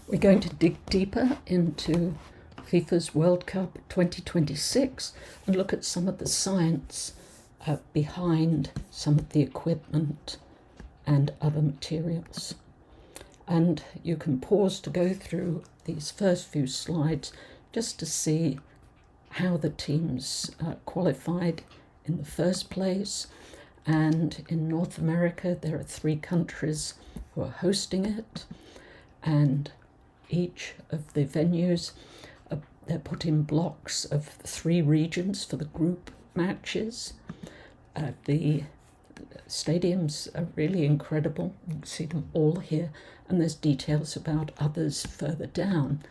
We're going to dig deeper into FIFA's World Cup 2026 and look at some of the science behind some of the equipment and other materials. And you can pause to go through these first few slides just to see how the teams qualified in the first place. And in North America, there are 3 countries who are hosting it, and each of the venues, they're put in blocks of 3 regions for the group matches. The stadiums are really incredible. You can see them all here, and there's details about others further down.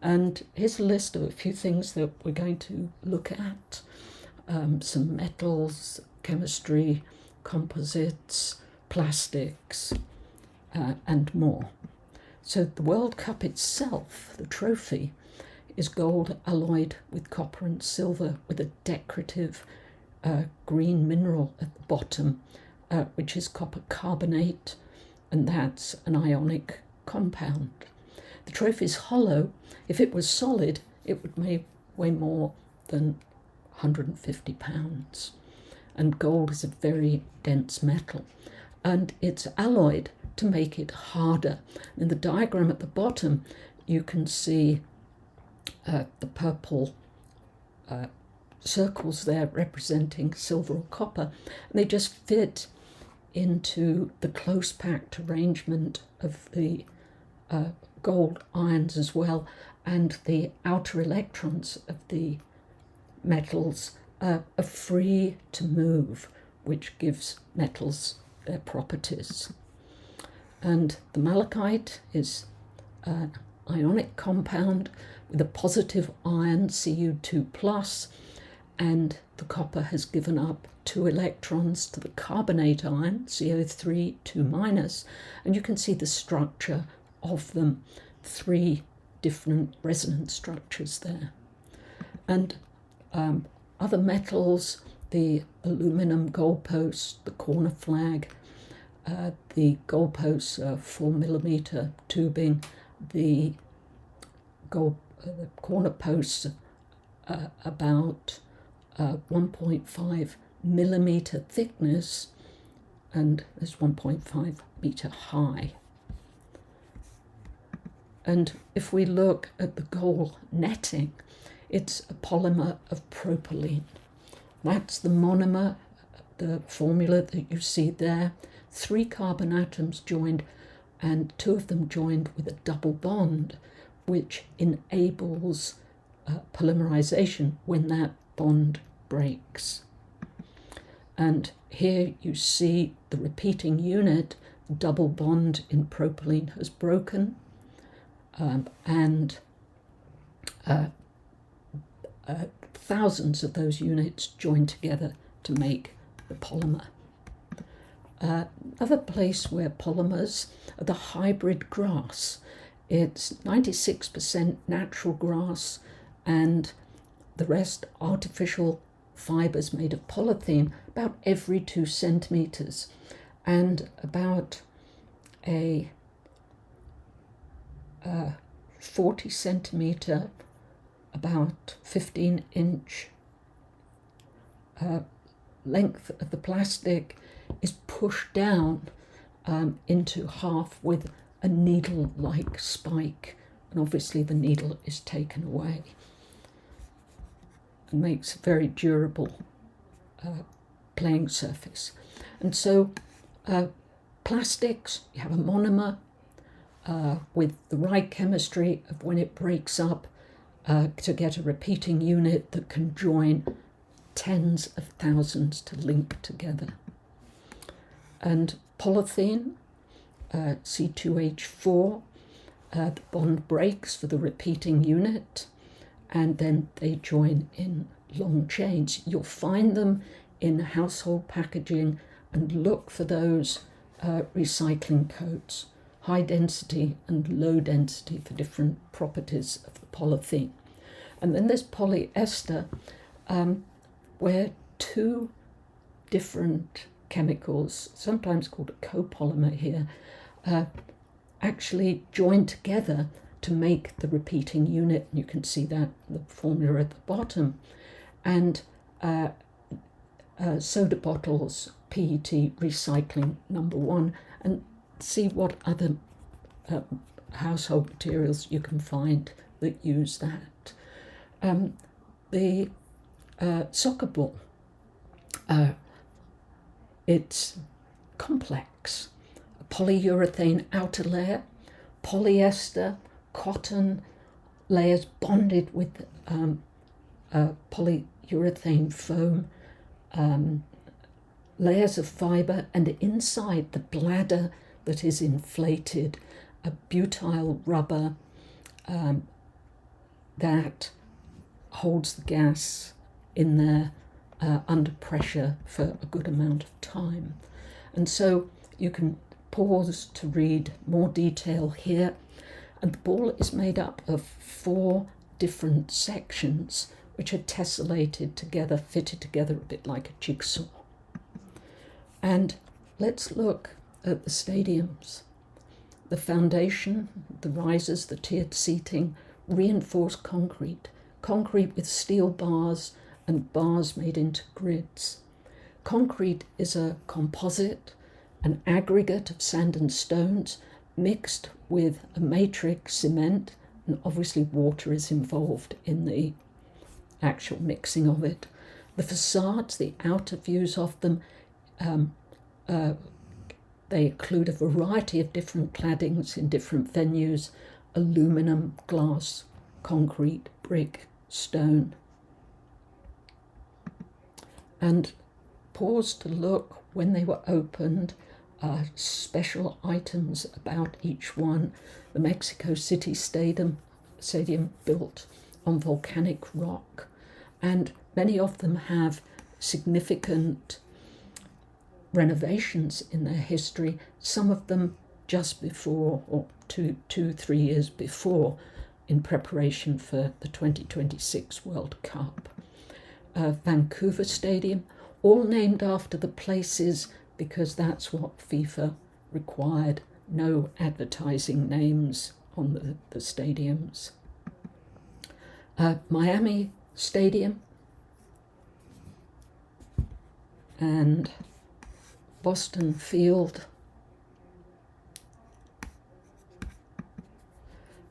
And here's a list of a few things that we're going to look at. Some metals, chemistry, composites, plastics, and more. So the World Cup itself, the trophy, is gold alloyed with copper and silver with a decorative green mineral at the bottom, which is copper carbonate, and that's an ionic compound. The trophy is hollow. If it was solid, it would weigh more than 150 pounds. And gold is a very dense metal, and it's alloyed to make it harder. In the diagram at the bottom, you can see the purple circles there representing silver or copper, and they just fit into the close packed arrangement of the gold ions as well, and the outer electrons of the metals are free to move, which gives metals their properties. And the malachite is an ionic compound with a positive ion, Cu2+, and the copper has given up 2 electrons to the carbonate ion, CO3, 2-, and you can see the structure of them, 3 different resonance structures there. And other metals, the aluminum goalpost, the corner flag, the goalposts are 4mm tubing, the corner posts about 1.5 millimeter thickness, and there's 1.5 meter high. And if we look at the goal netting, it's a polymer of propylene. That's the monomer, the formula that you see there. 3 carbon atoms joined, and 2 of them joined with a double bond, which enables polymerization when that bond breaks. And here you see the repeating unit, double bond in propylene has broken, and thousands of those units join together to make the polymer. Another place where polymers are the hybrid grass. It's 96% natural grass and the rest artificial fibers made of polythene, about every 2 centimeters, and about a 40 centimeter, about 15-inch length of the plastic is pushed down into half with a needle-like spike, and obviously the needle is taken away and makes a very durable playing surface. And so plastics, you have a monomer with the right chemistry of when it breaks up to get a repeating unit that can join tens of thousands to link together. And polythene, C2H4, the bond breaks for the repeating unit, and then they join in long chains. You'll find them in household packaging, and look for those recycling codes, high density and low density, for different properties of the polythene. And then there's polyester, where 2 different chemicals, sometimes called a copolymer here, actually join together to make the repeating unit. You can see that the formula at the bottom. And soda bottles, PET recycling number 1, and see what other household materials you can find that use that. The soccer ball, it's complex. A polyurethane outer layer, polyester, cotton layers bonded with polyurethane foam, layers of fibre, and inside the bladder that is inflated, a butyl rubber that holds the gas in there under pressure for a good amount of time. And so you can pause to read more detail here. And the ball is made up of 4 different sections which are tessellated together, fitted together a bit like a jigsaw. And let's look at the stadiums. The foundation, the risers, the tiered seating, reinforced concrete with steel bars and bars made into grids. Concrete is a composite, an aggregate of sand and stones mixed with a matrix cement, and obviously water is involved in the actual mixing of it. The facades, the outer views of them, they include a variety of different claddings in different venues: aluminum, glass, concrete, brick, stone. And pause to look when they were opened, special items about each one. The Mexico City Stadium built on volcanic rock, and many of them have significant renovations in their history, some of them just before, or 3 years before, in preparation for the 2026 World Cup. Vancouver Stadium, all named after the places because that's what FIFA required, no advertising names on the stadiums. Miami Stadium and Boston Field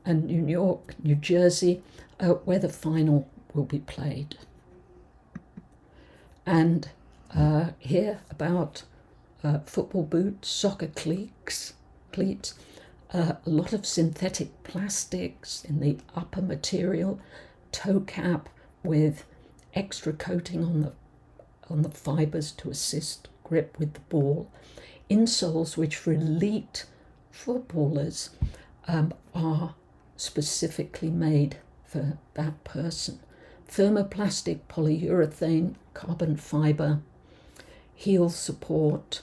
and New York, New Jersey, where the final will be played. And here about football boots, soccer cleats, a lot of synthetic plastics in the upper material, toe cap with extra coating on the fibres to assist grip with the ball. Insoles, which for elite footballers are specifically made for that person. Thermoplastic, polyurethane, carbon fibre, heel support,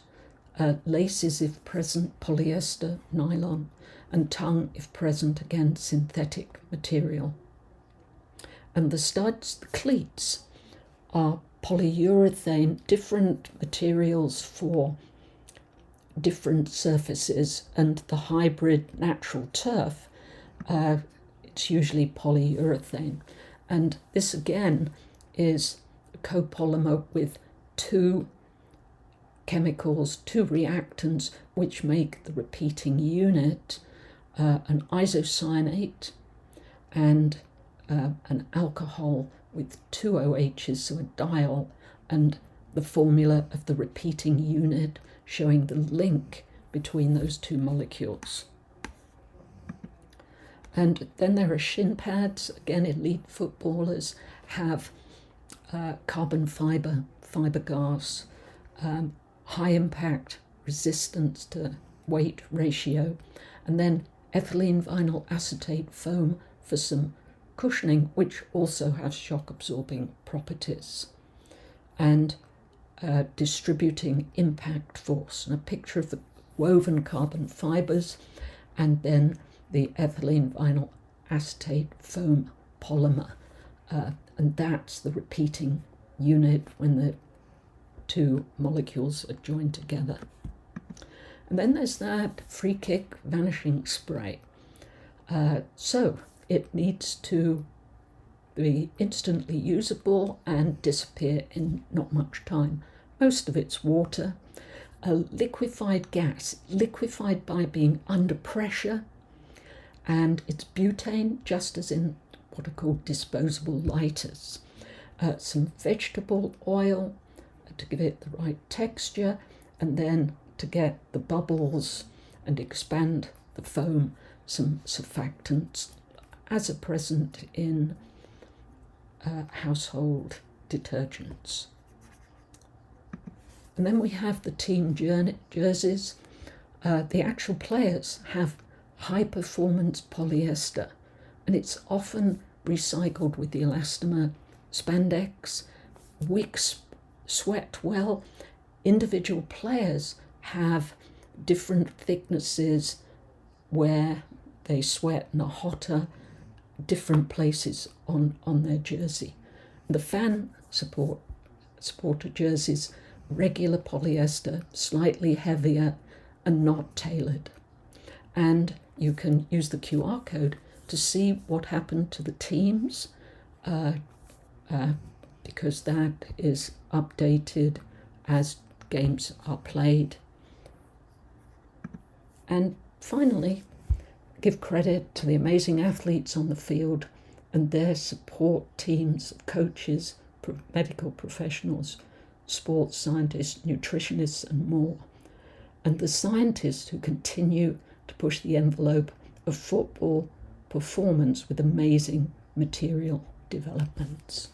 laces if present, polyester, nylon, and tongue if present, again synthetic material. And the studs, the cleats, are polyurethane, different materials for different surfaces, and the hybrid natural turf, it's usually polyurethane. And this again is a copolymer with 2 chemicals, 2 reactants, which make the repeating unit, an isocyanate and an alcohol with 2 OHs, so a diol, and the formula of the repeating unit showing the link between those 2 molecules. And then there are shin pads. Again, elite footballers have carbon fiberglass, high impact resistance to weight ratio, and then ethylene vinyl acetate foam for some cushioning, which also has shock absorbing properties, and distributing impact force, and a picture of the woven carbon fibers, and then the ethylene vinyl acetate foam polymer, and that's the repeating unit when the 2 molecules are joined together. And then there's that free kick vanishing spray. So it needs to be instantly usable and disappear in not much time. Most of it's water. A liquefied gas, liquefied by being under pressure, and it's butane, just as in what are called disposable lighters. Some vegetable oil to give it the right texture, and then to get the bubbles and expand the foam, some surfactants, as are present in household detergents. And then we have the team jerseys. The actual players have high-performance polyester, and it's often recycled with the elastomer spandex. Wicks sweat well. Individual players have different thicknesses where they sweat and are hotter, different places on their jersey. The fan supporter jerseys, regular polyester, slightly heavier and not tailored. And you can use the QR code to see what happened to the teams, because that is updated as games are played. And finally, give credit to the amazing athletes on the field and their support teams of coaches, medical professionals, sports scientists, nutritionists, and more. And the scientists who continue to push the envelope of football performance with amazing material developments.